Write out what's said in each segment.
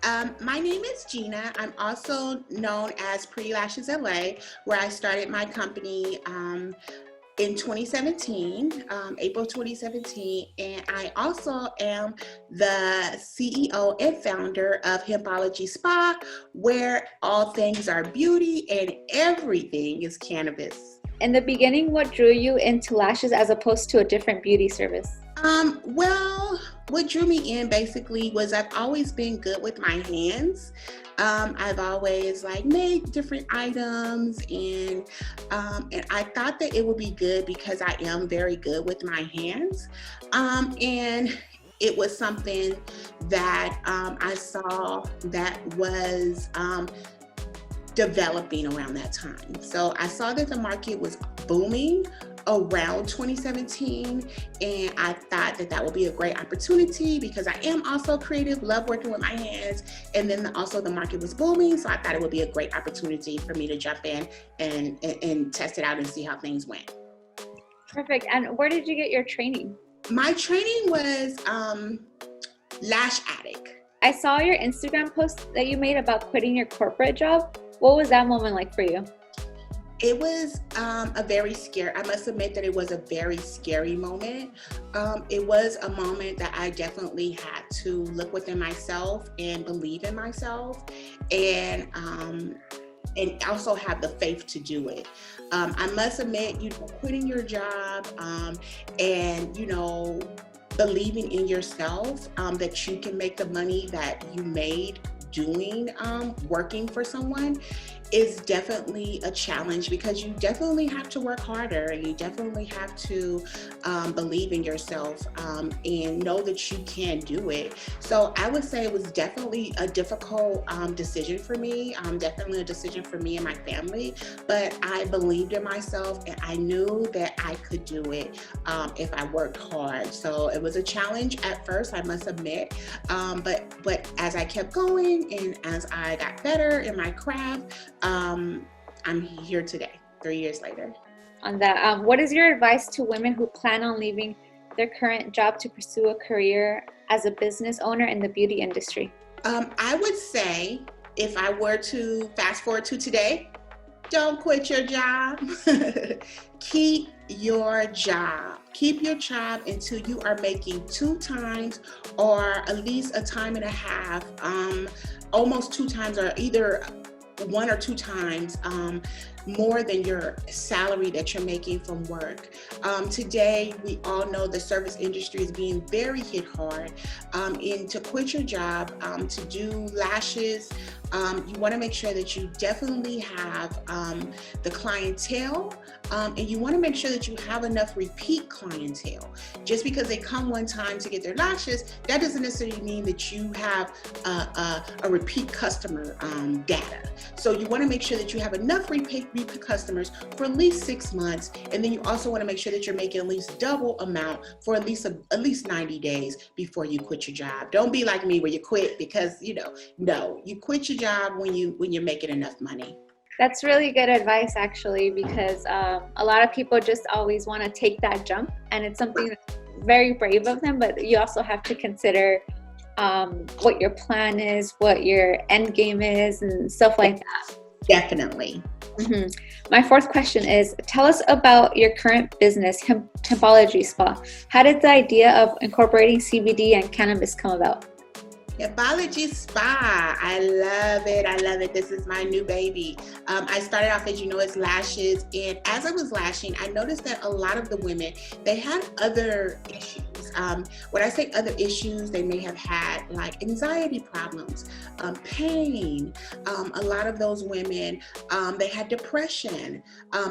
My name is Gina. I'm also known as Pretty Lashes LA, where I started my company in 2017, April 2017. And I also am the CEO and founder of Hempology Spa, where all things are beauty and everything is cannabis. In the beginning, what drew you into lashes as opposed to a different beauty service? Well, what drew me in basically was I've always been good with my hands. I've always made different items, and I thought that it would be good because I am very good with my hands. And it was something that I saw that was developing around that time. So I saw that the market was booming around 2017, and I thought that that would be a great opportunity because I am also creative, love working with my hands, and then also the market was booming, so I thought it would be a great opportunity for me to jump in and test it out and see how things went. Perfect. And where did you get your training? My training was Lash Addict. I saw your Instagram post that you made about quitting your corporate job. What was that moment like for you? It was I must admit that it was a very scary moment. It was a moment that I definitely had to look within myself and believe in myself, and also have the faith to do it. I must admit, quitting your job and believing in yourself, that you can make the money that you made doing working for someone is definitely a challenge, because you definitely have to work harder, and you definitely have to believe in yourself and know that you can do it. So I would say it was definitely a difficult decision for me, definitely a decision for me and my family, but I believed in myself and I knew that I could do it if I worked hard. So it was a challenge at first, I must admit, but as I kept going and as I got better in my craft, I'm here today, 3 years later. On that, what is your advice to women who plan on leaving their current job to pursue a career as a business owner in the beauty industry? I would say, if I were to fast forward to today, don't quit your job. Keep your job. Keep your job until you are making 2 times or at least a time and a half, almost 2 times, or either 1 or 2 times more than your salary that you're making from work. Today, we all know the service industry is being very hit hard. And to quit your job, to do lashes, you want to make sure that you definitely have the clientele, and you want to make sure that you have enough repeat clientele. Just because they come one time to get their lashes, that doesn't necessarily mean that you have a repeat customer data. So you want to make sure that you have enough repeat customers for at least 6 months, and then you also want to make sure that you're making at least double amount for at least 90 days before you quit your job. Don't be like me where you quit because no, you quit your job when you're making enough money. That's really good advice, actually, because a lot of people just always want to take that jump, and it's something that's very brave of them, but you also have to consider what your plan is, what your end game is, and stuff like that. Definitely. Mm-hmm. My 4th question is, tell us about your current business, Hempology Spa. How did the idea of incorporating CBD and cannabis come about? Hempology Spa. I love it. I love it. This is my new baby. I started off, as you know, as lashes. And as I was lashing, I noticed that a lot of the women, they had other issues. When I say other issues, they may have had like anxiety problems, pain. A lot of those women, they had depression.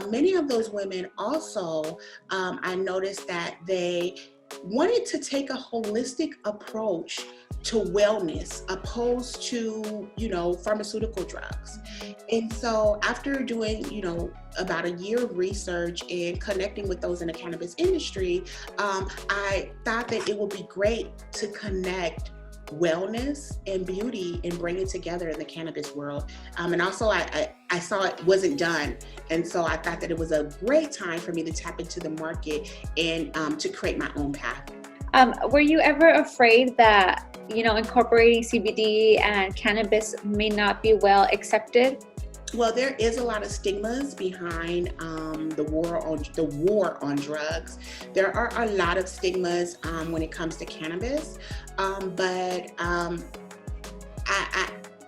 Many of those women also, I noticed that they wanted to take a holistic approach to wellness opposed to, pharmaceutical drugs. And so after doing, about a year of research and connecting with those in the cannabis industry, I thought that it would be great to connect wellness and beauty and bring it together in the cannabis world. And also I saw it wasn't done. And so I thought that it was a great time for me to tap into the market and to create my own path. Were you ever afraid that, incorporating CBD and cannabis may not be well accepted? Well, there is a lot of stigmas behind the war on drugs. There are a lot of stigmas when it comes to cannabis, but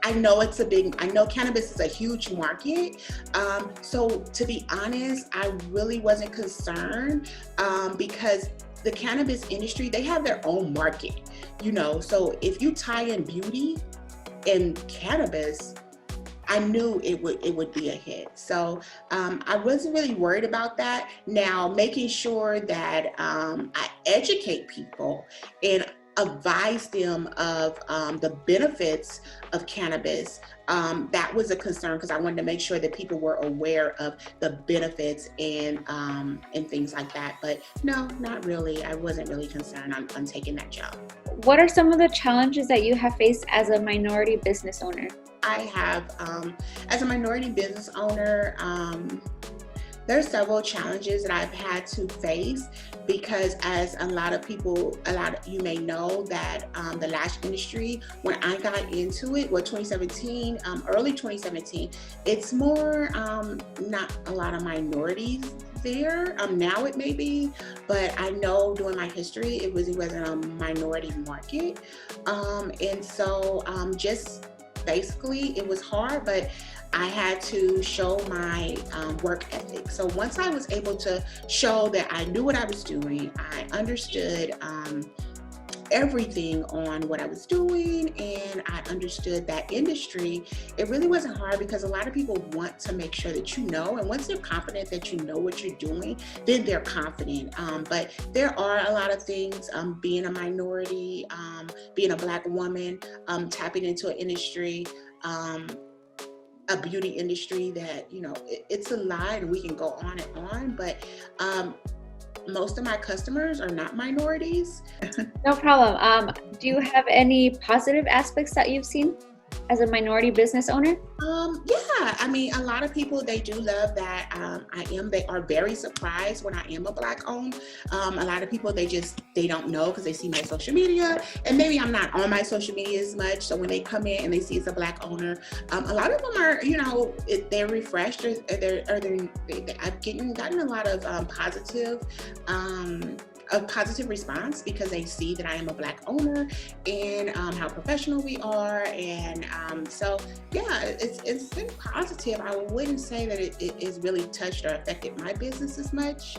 I know I know cannabis is a huge market. So to be honest, I really wasn't concerned because the cannabis industry, they have their own market, so if you tie in beauty and cannabis, I knew it would be a hit. So I wasn't really worried about that. Now, making sure that I educate people and advise them of the benefits of cannabis, that was a concern because I wanted to make sure that people were aware of the benefits and things like that. But no, not really. I wasn't really concerned on taking that job. What are some of the challenges that you have faced as a minority business owner? I have, as a minority business owner, there are several challenges that I've had to face because, as a lot of you may know, that the lash industry, when I got into it, 2017, early 2017, it's more not a lot of minorities there. Now it may be, but I know during my history it wasn't a minority market, and so just basically it was hard, but I had to show my work ethic. So once I was able to show that I knew what I was doing, I understood everything on what I was doing, and I understood that industry, it really wasn't hard because a lot of people want to make sure that you know, and once they're confident that you know what you're doing, then they're confident. But there are a lot of things, being a minority, being a Black woman, tapping into an industry, a beauty industry that, it's a lie, and we can go on and on, but most of my customers are not minorities. No problem. Do you have any positive aspects that you've seen as a minority business owner? Yeah, I mean, a lot of people, they do love that they are very surprised when I am a Black owned. A lot of people, they don't know because they see my social media, and maybe I'm not on my social media as much. So when they come in and they see it's a Black owner, a lot of them are, they're refreshed, or I've gotten a lot of positive response because they see that I am a Black owner and how professional we are, and so yeah, it's been positive. I wouldn't say that it has really touched or affected my business as much.